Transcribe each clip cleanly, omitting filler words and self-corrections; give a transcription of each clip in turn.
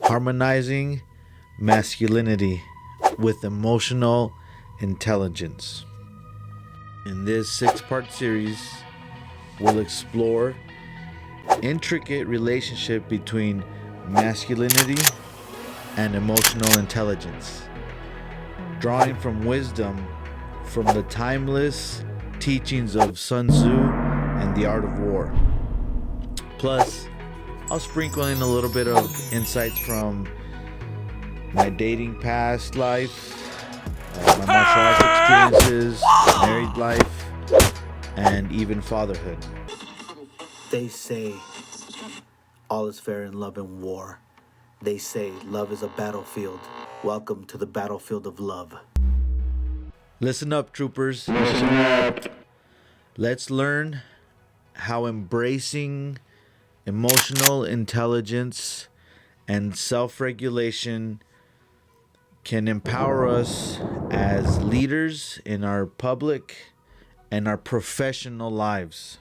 harmonizing masculinity with emotional intelligence. In this 6-part series, we'll explore intricate relationship between masculinity and emotional intelligence, drawing from wisdom from the timeless teachings of Sun Tzu and the Art of War. Plus, I'll sprinkle in a little bit of insights from my dating past life, my martial arts experiences, married life, and even fatherhood. They say all is fair in love and war. They say love is a battlefield. Welcome to the battlefield of love. Listen up, troopers. Let's learn how embracing emotional intelligence and self-regulation can empower us as leaders in our public and our professional lives.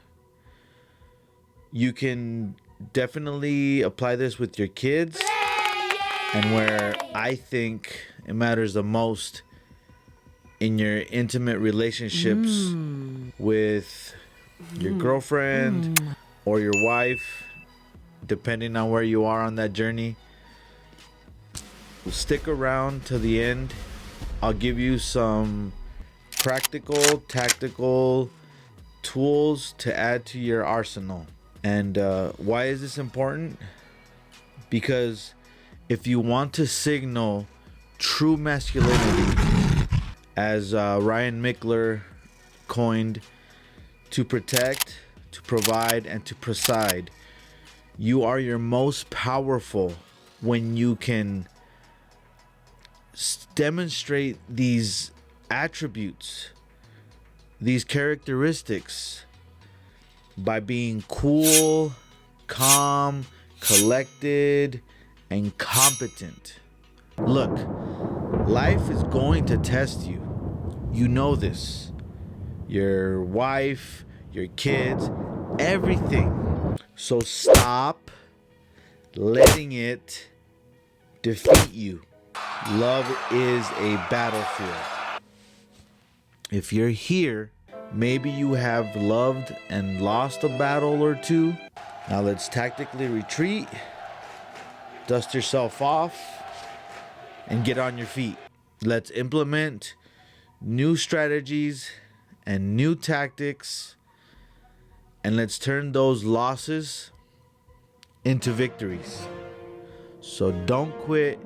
You can definitely apply this with your kids, and where I think it matters the most, in your intimate relationships with your girlfriend or your wife, depending on where you are on that journey. Stick around to the end. I'll give you some practical, tactical tools to add to your arsenal. And why is this important? Because if you want to signal true masculinity, as Ryan Mickler coined, to protect, to provide, and to preside, you are your most powerful when you can demonstrate these attributes, these characteristics, by being cool, calm, collected, and competent. Look, life is going to test you. You know this. Your wife, your kids, everything. So stop letting it defeat you. Love is a battlefield. If you're here, maybe you have loved and lost a battle or two. Now let's tactically retreat, dust yourself off, and get on your feet. Let's implement new strategies and new tactics, and let's turn those losses into victories. So don't quit.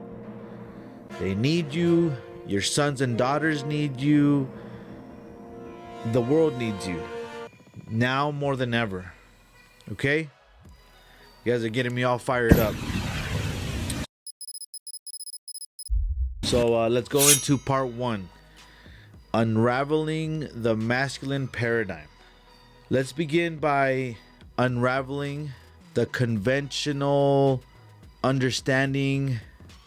They need you. Your sons and daughters need you. The world needs you now more than ever. Okay? You guys are getting me all fired up. So let's go into part 1. Unraveling the masculine paradigm. Let's begin by unraveling the conventional understanding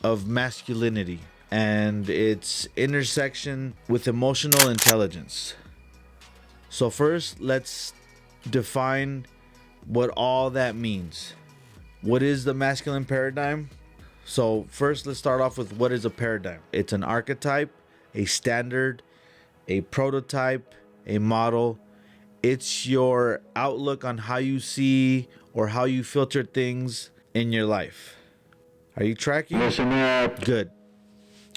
of masculinity and its intersection with emotional intelligence. So first, let's define what all that means. What is the masculine paradigm? So first, let's start off with what is a paradigm. It's an archetype, a standard, a prototype, a model. It's your outlook on how you see or how you filter things in your life. Are you tracking? Listen up. Good.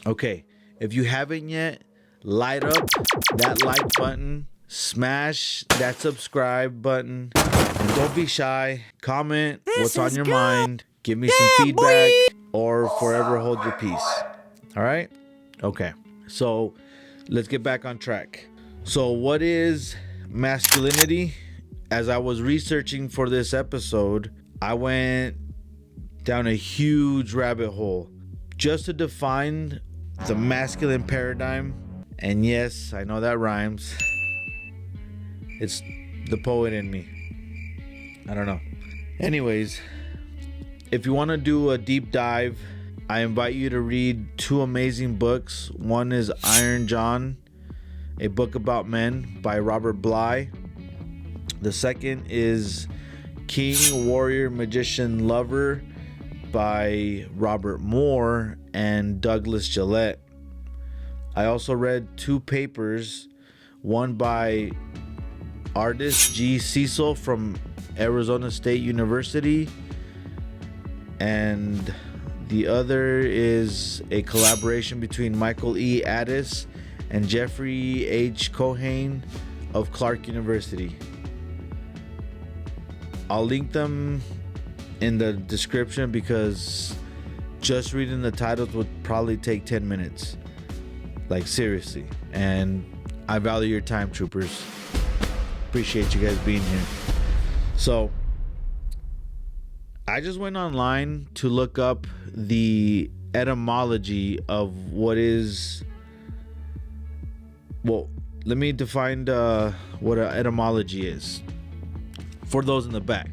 Okay. If you haven't yet, light up that like button, smash that subscribe button, and don't be shy. Comment what's on your mind. Give me some feedback, or forever hold your peace. All right? Okay. So let's get back on track. So what is masculinity? As I was researching for this episode, I went down a huge rabbit hole just to define the masculine paradigm. And yes, I know that rhymes. It's the poet in me. I don't know. Anyways, if you want to do a deep dive, I invite you to read 2 amazing books. One is Iron John, a book about men by Robert Bly. The second is King, Warrior, Magician, Lover by Robert Moore and Douglas Gillette. I also read 2 papers, one by Ardis G. Cecil from Arizona State University, and the other is a collaboration between Michael E. Addis and Jeffrey H. Cohane of Clark University. I'll link them in the description because just reading the titles would probably take 10 minutes. Like, seriously. And I value your time, troopers. Appreciate you guys being here. So, I just went online to look up the etymology of what is... Well, let me define what an etymology is. For those in the back.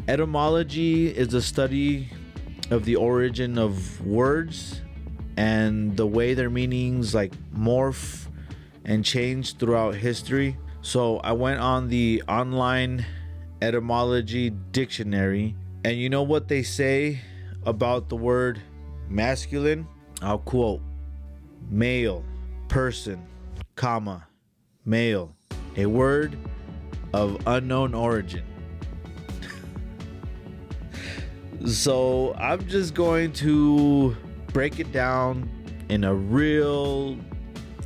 Etymology is the study of the origin of words and the way their meanings like morph and change throughout history. So I went on the online etymology dictionary, and you know what they say about the word masculine? I'll quote: male, person, comma, male, a word of unknown origin. So I'm just going to break it down in a real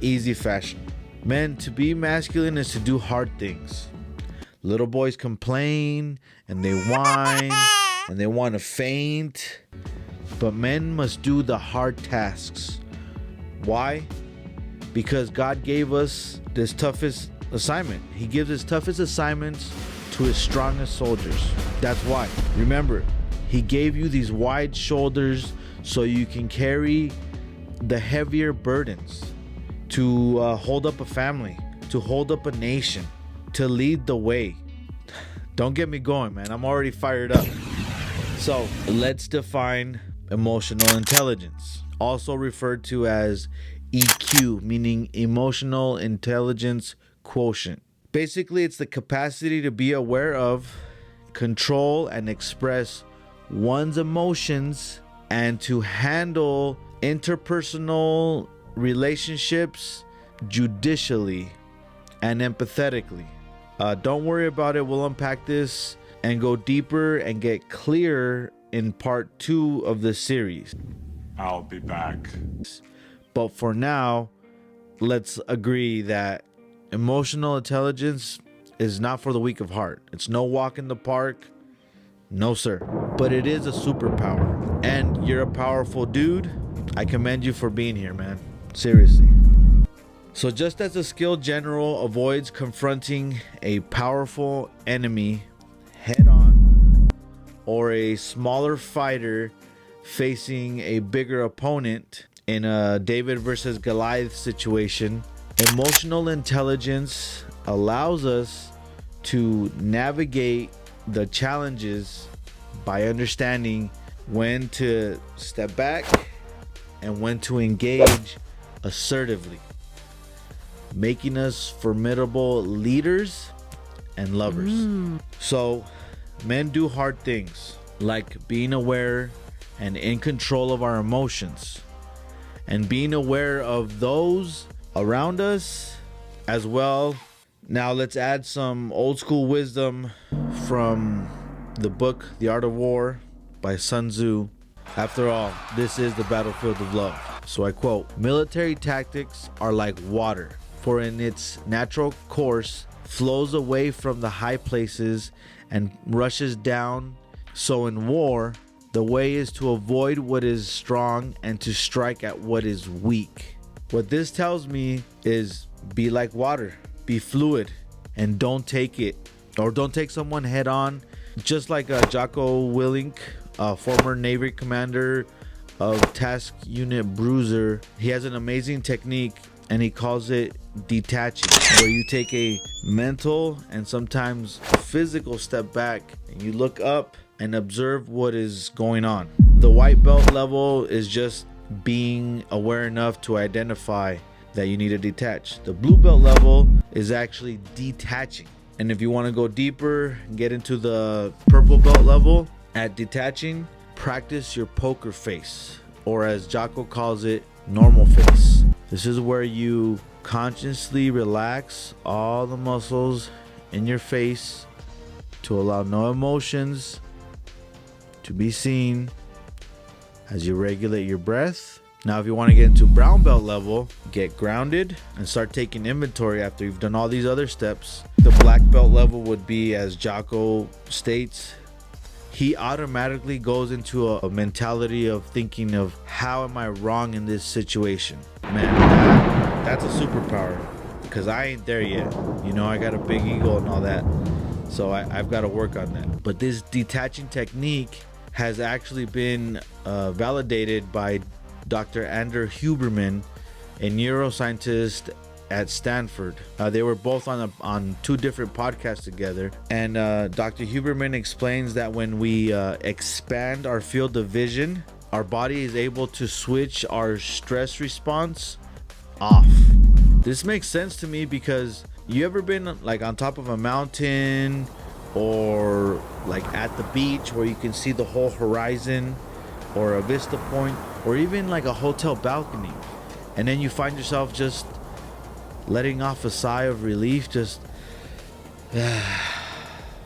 easy fashion. Men, to be masculine is to do hard things. Little boys complain and they whine and they want to faint, but men must do the hard tasks. Why? Because God gave us this toughest assignment. He gives his toughest assignments to his strongest soldiers. That's why. Remember, he gave you these wide shoulders so you can carry the heavier burdens, to hold up a family, to hold up a nation, to lead the way. Don't get me going, man. I'm already fired up. So let's define emotional intelligence, also referred to as EQ, meaning emotional intelligence quotient. Basically, it's the capacity to be aware of, control, and express one's emotions, and to handle interpersonal relationships judicially and empathetically. Don't worry about it. We'll unpack this and go deeper and get clearer in part 2 of this series. I'll be back. But for now, let's agree that emotional intelligence is not for the weak of heart. It's no walk in the park. No, sir. But it is a superpower. And you're a powerful dude. I commend you for being here, man. Seriously. So just as a skilled general avoids confronting a powerful enemy head on, or a smaller fighter facing a bigger opponent in a David versus Goliath situation, emotional intelligence allows us to navigate the challenges by understanding when to step back and when to engage assertively, making us formidable leaders and lovers. So men do hard things like being aware and in control of our emotions, and being aware of those around us as well. Now let's add some old school wisdom from the book The Art of War by Sun Tzu. After all, this is the battlefield of love. So I quote, "Military tactics are like water, for in its natural course flows away from the high places and rushes down. So in war, the way is to avoid what is strong and to strike at what is weak." What this tells me is be like water, be fluid, and don't take someone head on. Just like Jocko Willink, former Navy commander of Task Unit Bruiser, he has an amazing technique and he calls it detaching, where you take a mental and sometimes physical step back and you look up and observe what is going on. The white belt level is just being aware enough to identify that you need to detach. The blue belt level is actually detaching. And if you want to go deeper and get into the purple belt level at detaching, practice your poker face, or as Jocko calls it, normal face. This is where you consciously relax all the muscles in your face to allow no emotions to be seen as you regulate your breath. Now, if you want to get into brown belt level, get grounded and start taking inventory after you've done all these other steps. The black belt level would be, as Jocko states, he automatically goes into a mentality of thinking of, how am I wrong in this situation? Man, that's a superpower, because I ain't there yet. You know, I got a big ego and all that, so I've got to work on that. But this detaching technique has actually been validated by Dr. Andrew Huberman, a neuroscientist at Stanford. They were both on two different podcasts together, and Dr. Huberman explains that when we expand our field of vision, our body is able to switch our stress response off. This makes sense to me, because you ever been like on top of a mountain or like at the beach where you can see the whole horizon, or a vista point, or even like a hotel balcony, and then you find yourself just letting off a sigh of relief, just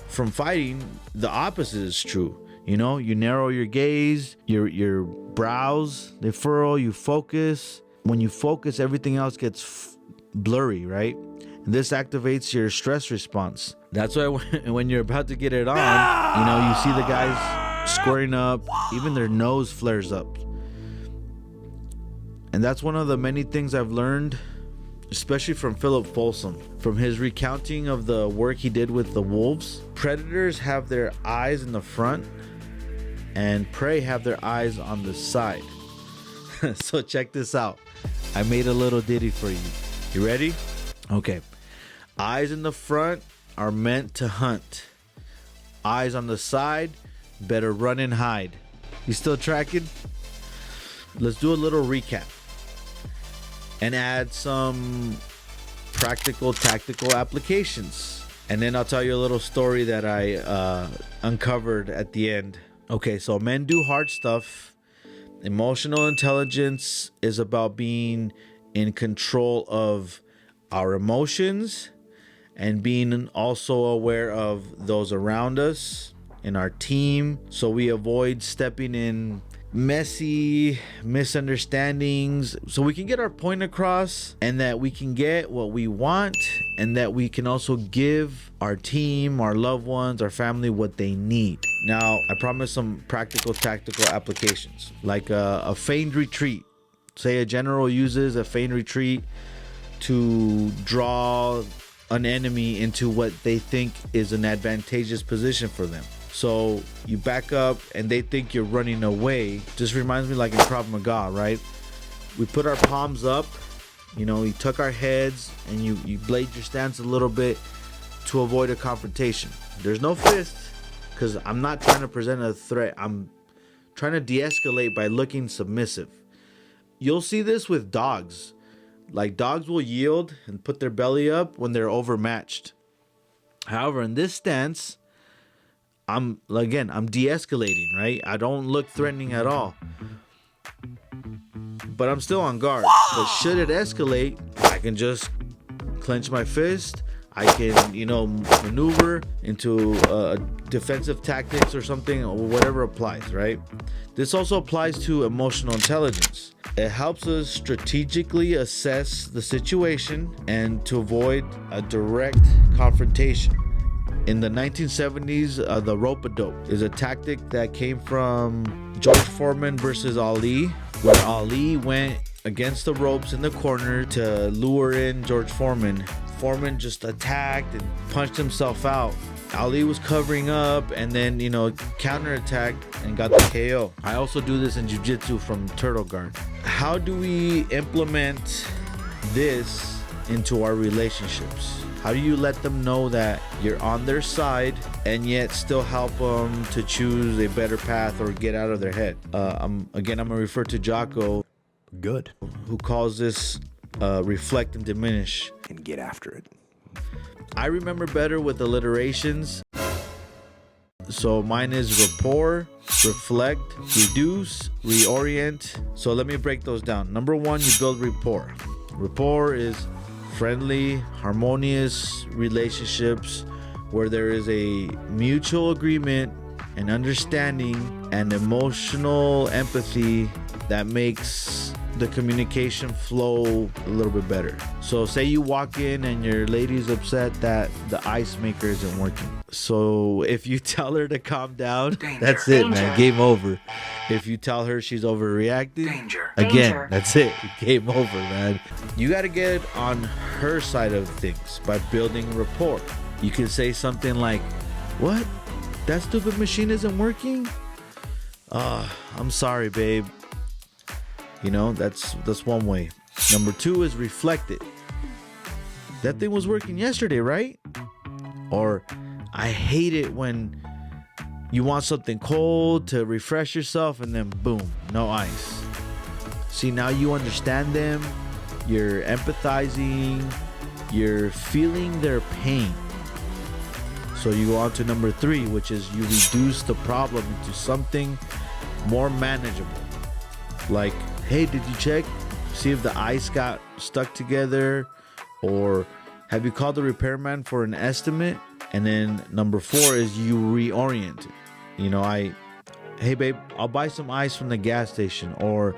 from fighting? The opposite is true. You know, you narrow your gaze, your brows, they furrow, you focus. When you focus, everything else gets blurry, right? And this activates your stress response. That's why when you're about to get it on, you know, you see the guys squaring up, even their nose flares up. And that's one of the many things I've learned, especially from Philip Folsom, from his recounting of the work he did with the wolves. Predators have their eyes in the front, and prey have their eyes on the side. So check this out. I made a little ditty for you. You ready? Okay. Eyes in the front are meant to hunt. Eyes on the side, better run and hide. You still tracking? Let's do a little recap and add some practical, tactical applications. And then I'll tell you a little story that I uncovered at the end. Okay, so men do hard stuff. Emotional intelligence is about being in control of our emotions and being also aware of those around us in our team, so we avoid stepping in messy misunderstandings, so we can get our point across, and that we can get what we want, and that we can also give our team, our loved ones, our family what they need. Now, I promise some practical, tactical applications, like a feigned retreat. Say a general uses a feigned retreat to draw an enemy into what they think is an advantageous position for them. So you back up and they think you're running away. Just reminds me like in Krav Maga, right? We put our palms up, you know, you tuck our heads, and you blade your stance a little bit to avoid a confrontation. There's no fist, because I'm not trying to present a threat. I'm trying to de-escalate by looking submissive. You'll see this with dogs. Like, dogs will yield and put their belly up when they're overmatched. However, in this stance, I'm de-escalating, right? I don't look threatening at all, but I'm still on guard. But should it escalate, I can just clench my fist. I can, maneuver into defensive tactics or something, or whatever applies, right? This also applies to emotional intelligence. It helps us strategically assess the situation and to avoid a direct confrontation. In the 1970s, the rope-a-dope is a tactic that came from George Foreman versus Ali, where Ali went against the ropes in the corner to lure in George Foreman. Foreman just attacked and punched himself out. Ali was covering up and then, counterattacked and got the KO. I also do this in jiu-jitsu from Turtle Guard. How do we implement this into our relationships? How do you let them know that you're on their side and yet still help them to choose a better path or get out of their head? I'm gonna refer to Jocko, Good. who calls this reflect and diminish. And get after it. I remember better with alliterations. So mine is rapport, reflect, reduce, reorient. So let me break those down. Number one, you build rapport. Rapport is friendly, harmonious relationships where there is a mutual agreement and understanding and emotional empathy that makes the communication flow a little bit better. So say you walk in and your lady's upset that the ice maker isn't working. So if you tell her to calm down, that's it, man. Game over. If you tell her she's overreacting, again, that's it. Game over, man. You got to get on her side of things by building rapport. You can say something like, "What? That stupid machine isn't working? I'm sorry, babe." You know, that's one way. Number two is reflect it. That thing was working yesterday, right? Or, I hate it when you want something cold to refresh yourself and then boom, no ice. See, now you understand them. You're empathizing. You're feeling their pain. So you go on to number three, which is you reduce the problem into something more manageable. Like, hey, did you check? See if the ice got stuck together? Or have you called the repairman for an estimate? And then number four is you reorient it. You know, hey babe, I'll buy some ice from the gas station. Or,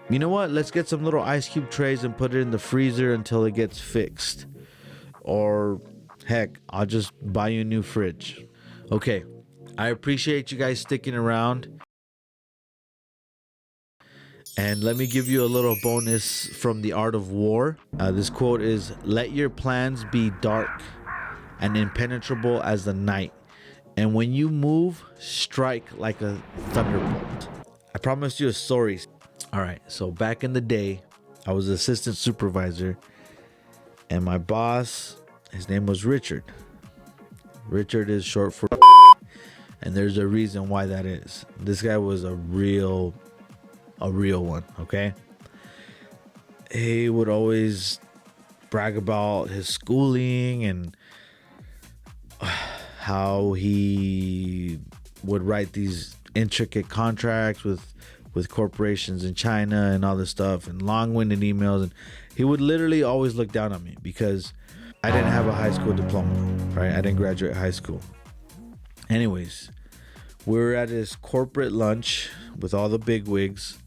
you know what? Let's get some little ice cube trays and put it in the freezer until it gets fixed. Or, heck, I'll just buy you a new fridge. Okay, I appreciate you guys sticking around. And let me give you a little bonus from The Art of War. This quote is, "Let your plans be dark and impenetrable as the night. And when you move, strike like a thunderbolt." I promised you a story. All right, so back in the day, I was assistant supervisor. And my boss, his name was Richard. Richard is short for and there's a reason why that is. This guy was a real one, okay? He would always brag about his schooling and how he would write these intricate contracts with corporations in China and all this stuff and long-winded emails. And he would literally always look down on me because I didn't have a high school diploma, right? I didn't graduate high school. Anyways, we were at his corporate lunch with all the bigwigs,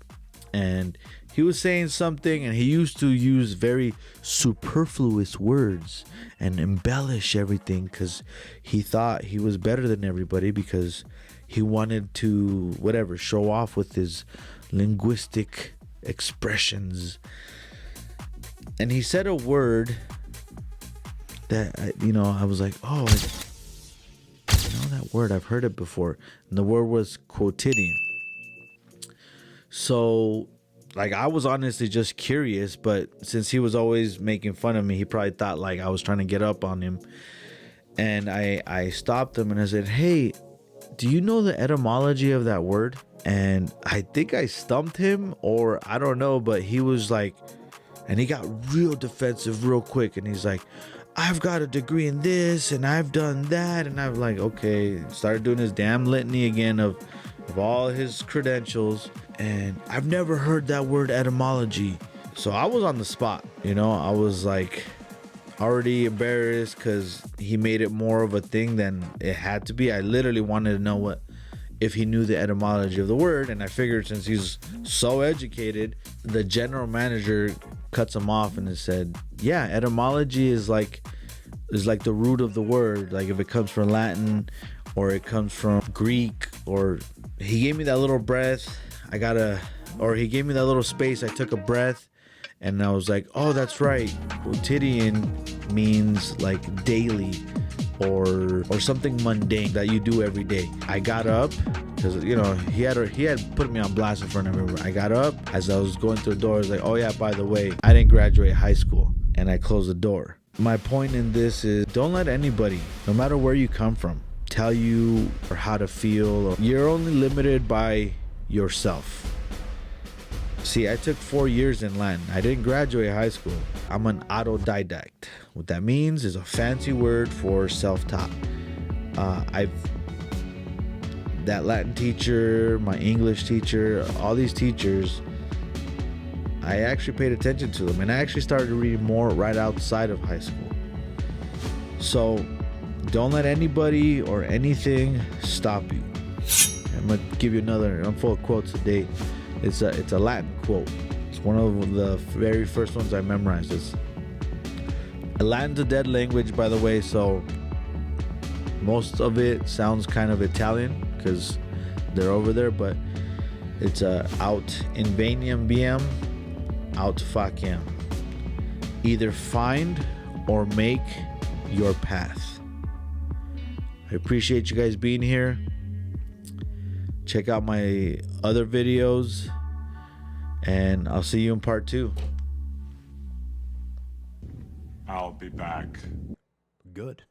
and he was saying something, and he used to use very superfluous words and embellish everything because he thought he was better than everybody because he wanted to, whatever, show off with his linguistic expressions. And he said a word that, I was like, oh, that word, I've heard it before. And the word was quotidian. So, like, I was honestly just curious, but since he was always making fun of me, he probably thought like I was trying to get up on him. And I stopped him and I said, "Hey, do you know the etymology of that word?" And I think I stumped him, or I don't know, but he was like, and he got real defensive real quick. And he's like, "I've got a degree in this and I've done that." And I'm like, okay, started doing his damn litany again of all his credentials. And I've never heard that word etymology. So I was on the spot, I was like already embarrassed because he made it more of a thing than it had to be. I literally wanted to know if he knew the etymology of the word. And I figured since he's so educated, the general manager cuts him off and said, yeah, etymology is like the root of the word. Like if it comes from Latin or it comes from Greek. Or he gave me that little breath. He gave me that little space. I took a breath and I was like, oh, that's right. Quotidian means like daily or something mundane that you do every day. I got up because he had put me on blast in front of everyone. I got up as I was going through the door. I was like, oh yeah, by the way, I didn't graduate high school. And I closed the door. My point in this is, don't let anybody, no matter where you come from, tell you or how to feel. You're only limited by yourself. See, I took 4 years in Latin. I didn't graduate high school. I'm an autodidact. What that means is a fancy word for self-taught. I've that Latin teacher, my English teacher, all these teachers, I actually paid attention to them, and I actually started reading more right outside of high school. So don't let anybody or anything stop you. I'm gonna give you another. I'm full of quotes today. It's a Latin quote. It's one of the very first ones I memorized. Latin's a dead language, by the way, so most of it sounds kind of Italian because they're over there, but it's aut inveniam viam, aut faciem. Either find or make your path. I appreciate you guys being here. Check out my other videos, and I'll see you in part 2. I'll be back. Good.